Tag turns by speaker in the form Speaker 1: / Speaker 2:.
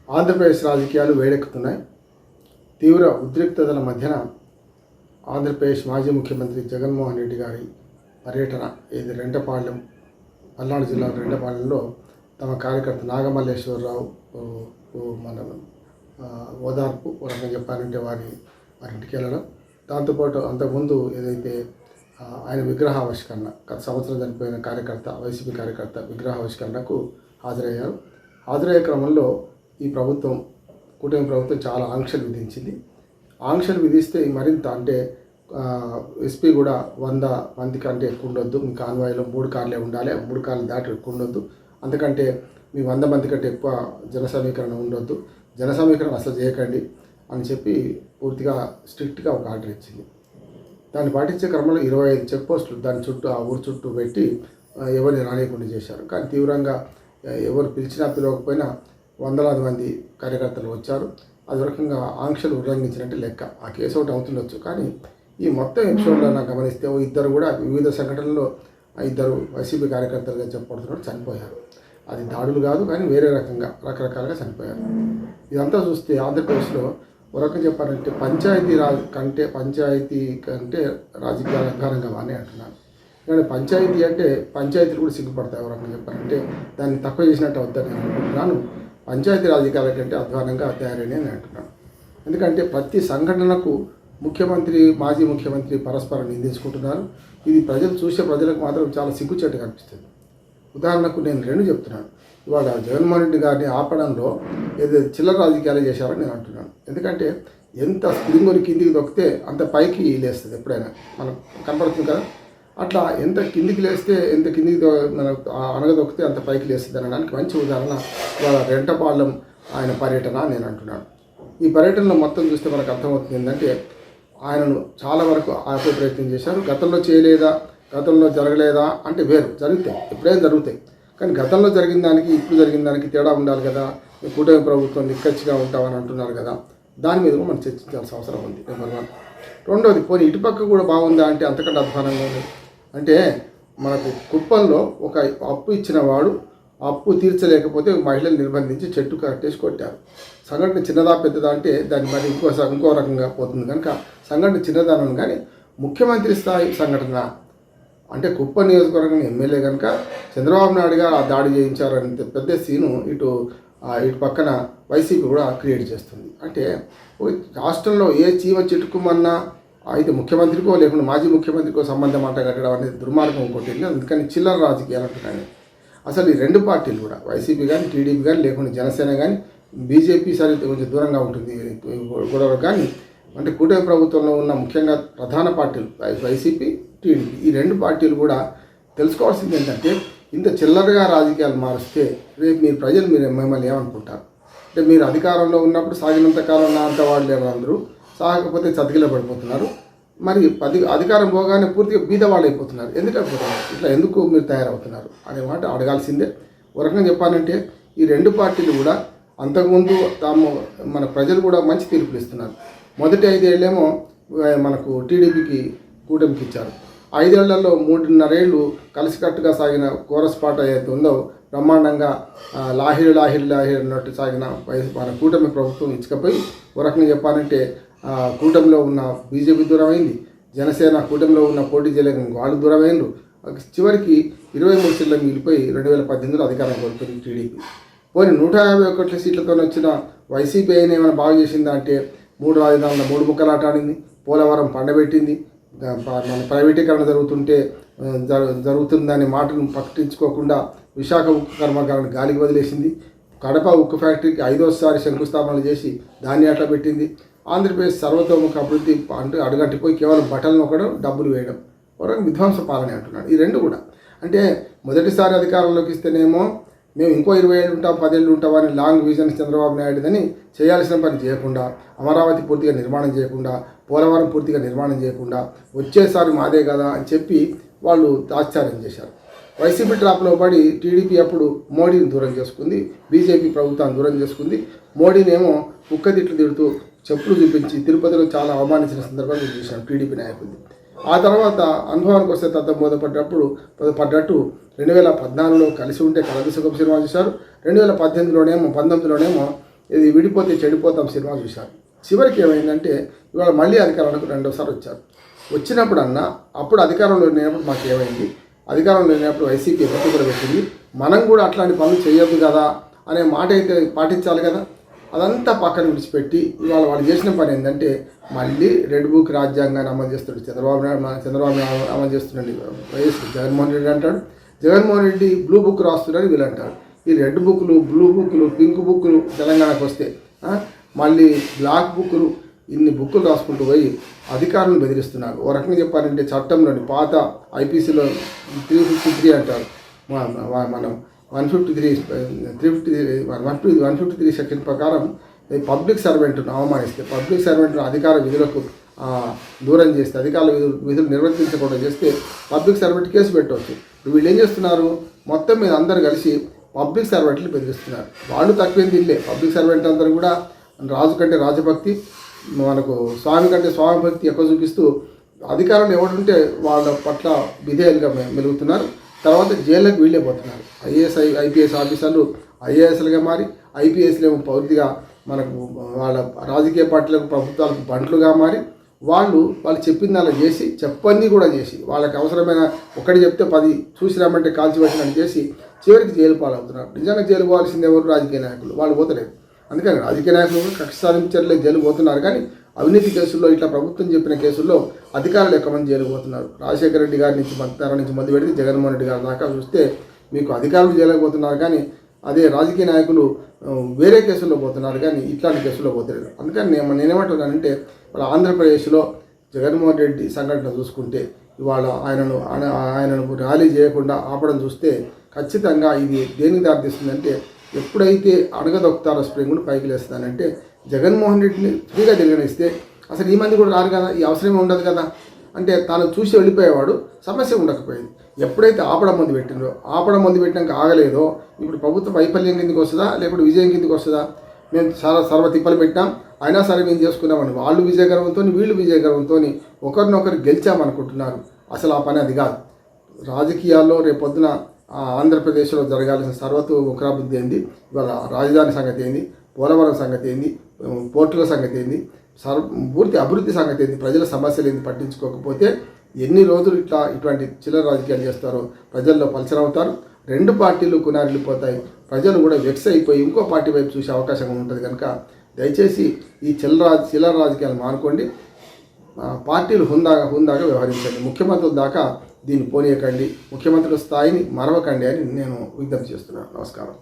Speaker 1: ఆంధ్రప్రదేశ్ రాజకీయాలు వేడెక్కుతున్నాయి. తీవ్ర ఉద్రిక్తతల మధ్యన ఆంధ్రప్రదేశ్ మాజీ ముఖ్యమంత్రి జగన్మోహన్ రెడ్డి గారి పర్యటన ఇది రెంటపాలెం, పల్నాడు జిల్లా రెంటపాలెంలో తమ కార్యకర్త నాగమల్లేశ్వరరావు మన ఓదార్పు రకంగా చెప్పాలంటే వారి ఇంటికి వెళ్ళడం, దాంతోపాటు అంతకుముందు ఏదైతే ఆయన విగ్రహావిష్కరణ గత సంవత్సరం చనిపోయిన కార్యకర్త వైసీపీ కార్యకర్త విగ్రహావిష్కరణకు హాజరయ్యారు. హాజరయ్యే క్రమంలో ఈ ప్రభుత్వం కూటమి ప్రభుత్వం చాలా ఆంక్షలు విధించింది. ఆంక్షలు విధిస్తే మరింత అంటే ఎస్పీ కూడా 100 మంది కంటే ఎక్కువ ఉండొద్దు, మీ కాన్వాయ్లో 3 కార్లే ఉండాలి, 3 కార్లు దాటి ఎక్కువ ఉండొద్దు, అందుకంటే మీ 100 మంది కంటే ఎక్కువ జన సమీకరణ ఉండొద్దు, జన సమీకరణ అసలు చేయకండి అని చెప్పి పూర్తిగా స్ట్రిక్ట్గా ఒక ఆర్డర్ ఇచ్చింది. దాన్ని పాటించే క్రమంలో 25 చెక్ పోస్టులు దాని చుట్టూ ఆ ఊరు చుట్టూ పెట్టి ఎవరిని రానియకుండా చేశారు. కానీ తీవ్రంగా ఎవరు పిలిచినా పిలవకపోయినా వందలాది మంది కార్యకర్తలు వచ్చారు. అది రకంగా ఆంక్షలు ఉల్లంఘించినట్టు లెక్క. ఆ కేసు ఒకటి అవుతుండొచ్చు. కానీ ఈ మొత్తం ఎపిసోడ్లో నాకు గమనిస్తే ఇద్దరు కూడా వివిధ సంఘటనల్లో ఇద్దరు వైసీపీ కార్యకర్తలుగా చెప్పబడుతున్నారు చనిపోయారు. అది దాడులు కాదు, కానీ వేరే రకరకాలుగా చనిపోయారు. ఇదంతా చూస్తే ఆంధ్రప్రదేశ్లో ఒక రకంగా చెప్పాలంటే పంచాయతీ కంటే రాజకీయాలు అధ్వానంగా అని అంటున్నాను. కానీ పంచాయతీ అంటే పంచాయతీలు కూడా సిగ్గుపడతాయి. ఒక రకంగా చెప్పాలంటే దాన్ని తక్కువ చేసినట్టు అవుతాను నేను అనుకుంటున్నాను. పంచాయతీ రాజకీయాల కంటే అధ్వానంగా తయారని నేను అంటున్నాను. ఎందుకంటే ప్రతి సంఘటనకు ముఖ్యమంత్రి మాజీ ముఖ్యమంత్రి పరస్పరం నిందించుకుంటున్నారు. ఇది ప్రజలకు మాత్రం చాలా సిగ్గుచేటుగా అనిపిస్తుంది. ఉదాహరణకు నేను 2 చెప్తున్నాను. ఇవాళ జగన్మోహన్ రెడ్డి గారిని ఆపడంలో ఏదో చిల్లర రాజకీయాలు చేశారని నేను అంటున్నాను. ఎందుకంటే ఎంత స్ప్రింగుని కిందికి దొక్కితే అంత పైకి లేస్తుంది. ఎప్పుడైనా మనకు కనపడుతుంది కదా, అట్లా ఎంత కిందికి లేస్తే ఎంత కిందికి మనకు అనగదొక్కితే అంత పైకి లేస్తుంది అనడానికి మంచి ఉదాహరణ ఇవాళ రెంటపాలెం ఆయన పర్యటన నేను అంటున్నాను. ఈ పర్యటనలో మొత్తం చూస్తే మనకు అర్థమవుతుంది ఏంటంటే ఆయనను చాలా వరకు ఆపే ప్రయత్నం చేశారు. గతంలో చేయలేదా, గతంలో జరగలేదా అంటే వేరు, జరుగుతాయి, ఎప్పుడైనా జరుగుతాయి. కానీ గతంలో జరిగిన దానికి ఇప్పుడు జరిగిన దానికి తేడా ఉండాలి కదా. కూటమి ప్రభుత్వం నిక్కచ్చిగా ఉంటామని అంటున్నారు కదా, దాని మీద మనం చర్చించాల్సిన అవసరం ఉంది. నెంబర్ 1. రెండోది, పోనీ ఇటుపక్క కూడా బాగుందా అంటే అంతకంటే అధ్వానంగా ఉంది. అంటే మనకు కుప్పంలో ఒక అప్పు ఇచ్చిన వాడు అప్పు తీర్చలేకపోతే మహిళలు నిర్బంధించి చెట్టు కట్టేసి కొట్టారు. సంఘటన చిన్నదా పెద్దదా అంటే దాన్ని మరి ఇంకో రకంగా పోతుంది కనుక సంఘటన చిన్నదానం. కానీ ముఖ్యమంత్రి స్థాయి సంఘటన అంటే కుప్ప నియోజకవర్గం ఎమ్మెల్యే కనుక చంద్రబాబు నాయుడు గారు ఆ దాడి చేయించారని పెద్ద సీను ఇటు పక్కన వైసీపీ కూడా క్రియేట్ చేస్తుంది. అంటే రాష్ట్రంలో ఏ చీమ చిటుకుమన్నా అయితే ముఖ్యమంత్రికో లేకుండా మాజీ ముఖ్యమంత్రికో సంబంధం అంట కట్టడం అనేది దుర్మార్గం ఇంకోటి. అందుకని చిల్లర రాజకీయాలు అంటున్నాను. అసలు ఈ 2 పార్టీలు కూడా వైసీపీ కానీ టీడీపీ కానీ లేకుండా జనసేన కానీ బీజేపీ సరే కొంచెం దూరంగా ఉంటుంది గొడవ. కానీ అంటే కూటమి ప్రభుత్వంలో ఉన్న ముఖ్యంగా ప్రధాన పార్టీలు వైసీపీ టీడీపీ ఈ 2 పార్టీలు కూడా తెలుసుకోవాల్సింది ఏంటంటే ఇంత చిల్లరగా రాజకీయాలు మారిస్తే రేపు మీరు మిమ్మల్ని ఏమనుకుంటారు అంటే మీరు అధికారంలో ఉన్నప్పుడు సాగినంత కాలం అంత వాళ్ళు లేరు, అందరూ సాగకపోతే చతికిల పడిపోతున్నారు. మరి అధికారం పోగానే పూర్తిగా బీదవాళ్ళు అయిపోతున్నారు. ఎందుకు అయిపోతున్నారు, ఇట్లా ఎందుకు మీరు తయారవుతున్నారు అనే మాట అడగాల్సిందే. ఒక రకంగా చెప్పాలంటే ఈ 2 పార్టీలు కూడా అంతకుముందు మన ప్రజలు కూడా మంచి తీర్పులు ఇస్తున్నారు. మొదటి 5 ఏళ్ళేమో మనకు టీడీపీకి కూటమికి ఇచ్చారు. 5 ఏళ్లలో 3.5 ఏళ్ళు కలిసికట్టుగా సాగిన కోరస్ పాట ఏదైతే ఉందో బ్రహ్మాండంగా లాహిరి అన్నట్టు సాగిన మన కూటమి ప్రభుత్వం ఇచ్చకపోయి ఒక రకంగా చెప్పాలంటే కూటమిలో ఉన్న బీజేపీ దూరమైంది, జనసేన కూటమిలో ఉన్న పోటీ చేయలేక వాళ్ళు దూరమైండ్రు. చివరికి 23 సీట్లకు మిగిలిపోయి 2018లో అధికారం కోల్పోయింది టీడీపీ. పోనీ 151 సీట్లతో వచ్చిన వైసీపీ అయినా ఏమైనా బాగు చేసిందా అంటే 3 రాజధానుల 3 ముక్కలాట ఆడింది, పోలవరం పండబెట్టింది, మన ప్రైవేటీకరణ జరుగుతుందనే మాటను పట్టించుకోకుండా విశాఖ ఉక్కు కర్మాగారాన్ని గాలికి వదిలేసింది, కడప ఉక్కు ఫ్యాక్టరీకి 5వసారి శంకుస్థాపనలు చేసి దాన్ని అట్లా పెట్టింది. ఆంధ్రప్రదేశ్ సర్వతోముఖ అభివృద్ధి అంటే అడుగట్టిపోయి కేవలం బట్టలు నొక్కడం, డబ్బులు వేయడం, ఒక విధ్వంస పాలన అంటున్నాడు. ఈ 2 కూడా అంటే మొదటిసారి అధికారంలోకి ఇస్తేనేమో మేము ఇంకో 20 ఏళ్ళు ఉంటాం 10 ఏళ్ళు ఉంటామని లాంగ్ విజన్ చంద్రబాబు నాయుడుదని చేయాల్సిన పని చేయకుండా, అమరావతి పూర్తిగా నిర్మాణం చేయకుండా, పోలవరం పూర్తిగా నిర్మాణం చేయకుండా వచ్చేసారి మాదే కదా అని చెప్పి వాళ్ళు ఆశ్చర్యం చేశారు. వైసీపీ ట్రాప్లో పడి టీడీపీ అప్పుడు మోడీని దూరం చేసుకుంది, బీజేపీ ప్రభుత్వాన్ని దూరం చేసుకుంది. మోడీనేమో తిట్లు తిడుతూ చెప్పులు చూపించి తిరుపతిలో చాలా అవమానించిన సందర్భాలు చూసాం టీడీపీ నాయకులు. ఆ తర్వాత అనుభవానికి వస్తే బోధపడ్డట్టు 2014లో కలిసి ఉంటే కలదు సుఖం సినిమా చూశారు. 2019లోనేమో ఇది విడిపోతే చెడిపోతాం సినిమా చూశారు. చివరికి ఏమైందంటే ఇవాళ మళ్ళీ అధికారంలోకి రెండోసారి వచ్చారు. వచ్చినప్పుడన్నా అప్పుడు అధికారంలో లేనప్పుడు మాకు ఏమైంది, అధికారంలో లేనప్పుడు వైసీపీ ఎప్పుడు కూడా పెట్టింది, మనం కూడా అట్లాంటి పనులు చేయొద్దు కదా అనే మాట అయితే పాటించాలి కదా. అదంతా పక్కన విడిచిపెట్టి ఇవాళ వాళ్ళు చేసిన పని ఏంటంటే మళ్ళీ రెడ్ బుక్ రాజ్యాంగాన్ని అమలు చేస్తున్నాడు చంద్రబాబు అమలు చేస్తున్నాడు వైఎస్ జగన్మోహన్ రెడ్డి అంటాడు. జగన్మోహన్ రెడ్డి బ్లూ బుక్ రాస్తున్నాడు వీళ్ళు అంటారు. ఈ రెడ్ బుక్లు, బ్లూ బుక్లు, పింక్ బుక్లు తెలంగాణకు వస్తే మళ్ళీ బ్లాక్ బుక్లు, ఇన్ని బుక్కులు రాసుకుంటూ పోయి అధికారులను బెదిరిస్తున్నారు. ఓ రకంగా చెప్పాలంటే చట్టంలోని పాత ఐపీసీలో 353 అంటారు, మనం 153 సెక్షన్ ప్రకారం పబ్లిక్ సర్వెంట్ను అవమానిస్తే, పబ్లిక్ సర్వెంట్ను అధికార విధులకు దూరం చేస్తే, అధికారుల విధులు నిర్వర్తించకుండా చేస్తే పబ్లిక్ సర్వెంట్ కేసు పెట్టవచ్చు. వీళ్ళు ఏం చేస్తున్నారు, మొత్తం మీద అందరు కలిసి పబ్లిక్ సర్వెంట్లు బెదిరిస్తున్నారు. వాళ్ళు తక్కువేం తినలే. పబ్లిక్ సర్వెంట్ అందరూ కూడా రాజు కంటే రాజభక్తి, మనకు స్వామి కంటే స్వామి భక్తి ఎక్కువ చూపిస్తూ అధికారులు ఎవరుంటే వాళ్ళ పట్ల విధేయులుగా మెలుగుతున్నారు. తర్వాత జైళ్ళకి వీళ్ళే పోతున్నారు. ఐపీఎస్ ఆఫీసర్లు ఐఏఎస్లుగా మారి ఐపీఎస్లేమో పూర్తిగా మనకు వాళ్ళ రాజకీయ పార్టీలకు ప్రభుత్వాలకు బంట్లుగా మారి వాళ్ళు చెప్పింది అలా చేసి చెప్పంది కూడా చేసి వాళ్ళకి అవసరమైన ఒకటి చెప్తే 10 చూసి రమ్మంటే కాల్చివేసినట్టు చేసి చివరికి జైలు పాలవుతున్నారు. నిజంగా జైలు పోవాల్సింది ఎవరు? రాజకీయ నాయకులు. వాళ్ళు పోతలేదు. అందుకని రాజకీయ నాయకులు కక్ష సాధించట్లే జైలు పోతున్నారు. కానీ అవినీతి కేసుల్లో ఇట్లా ప్రభుత్వం చెప్పిన కేసుల్లో అధికారులు ఎక్కువ మంది జైలు పోతున్నారు. రాజశేఖర రెడ్డి గారి నుంచి మొదలు పెడితే జగన్మోహన్ రెడ్డి గారి దాకా చూస్తే మీకు అధికారులు జైలుకు పోతున్నారు. కానీ అదే రాజకీయ నాయకులు వేరే కేసుల్లో పోతున్నారు, కానీ ఇట్లాంటి కేసుల్లో పోతలేదు. అందుకని నేనేమంటున్నానంటే వాళ్ళ ఆంధ్రప్రదేశ్లో జగన్మోహన్ రెడ్డి సంఘటన చూసుకుంటే ఇవాళ ఆయనను ర్యాలీ చేయకుండా ఆపడం చూస్తే ఖచ్చితంగా ఇది దేనికి దారితీస్తుందంటే, ఎప్పుడైతే అణగదొక్కుతారో స్ప్రింగ్ను పైకి లేస్తుందంటే జగన్మోహన్ రెడ్డిని ఫ్రీగా తిరగనిస్తే అసలు ఈ మంది కూడా రారు కదా, ఈ అవసరమే ఉండదు కదా. అంటే తాను చూసి వెళ్ళిపోయేవాడు, సమస్య ఉండకపోయేది. ఎప్పుడైతే ఆపడం మంది పెట్టిందో, ఆపడం మంది పెట్టినాక ఆగలేదో, ఇప్పుడు ప్రభుత్వ వైఫల్యం కిందకి వస్తుందా లేకపోతే విజయం కిందకి వస్తుందా? మేము సర్వ తిప్పలు పెట్టాం, అయినా సరే మేము చేసుకున్నామని వాళ్ళు విజయగర్వంతో వీళ్ళు విజయగర్వంతో ఒకరినొకరు గెలిచామనుకుంటున్నారు. అసలు ఆ పని అది కాదు. రాజకీయాల్లో రేపొద్దున ఆంధ్రప్రదేశ్లో జరగాల్సిన సర్వతోముఖాభివృద్ధి ఏంది, ఇవాళ రాజధాని సంగతి ఏంది, పోలవరం సంగతి ఏంది, పోర్టుల సంగతి ఏంది, పూర్తి అభివృద్ధి సంగతి ఏంది, ప్రజల సమస్యలు ఏంది పట్టించుకోకపోతే ఎన్ని రోజులు ఇటువంటి చిల్లర రాజకీయాలు చేస్తారో ప్రజల్లో పల్చర్ అవుతారు. 2 పార్టీలు కునారిల్లిపోతాయి. ప్రజలు కూడా వెక్స్ అయిపోయి ఇంకో పార్టీ వైపు చూసే అవకాశం ఉంటుంది. కనుక దయచేసి ఈ చిల్లర రాజకీయాలు మానుకోండి. పార్టీలు హుందాగా వ్యవహరించండి. ముఖ్యమంత్రుల దాకా దీన్ని పోనీయకండి, ముఖ్యమంత్రుల స్థాయిని మరవకండి అని నేను విజ్ఞప్తి చేస్తున్నాను. నమస్కారం.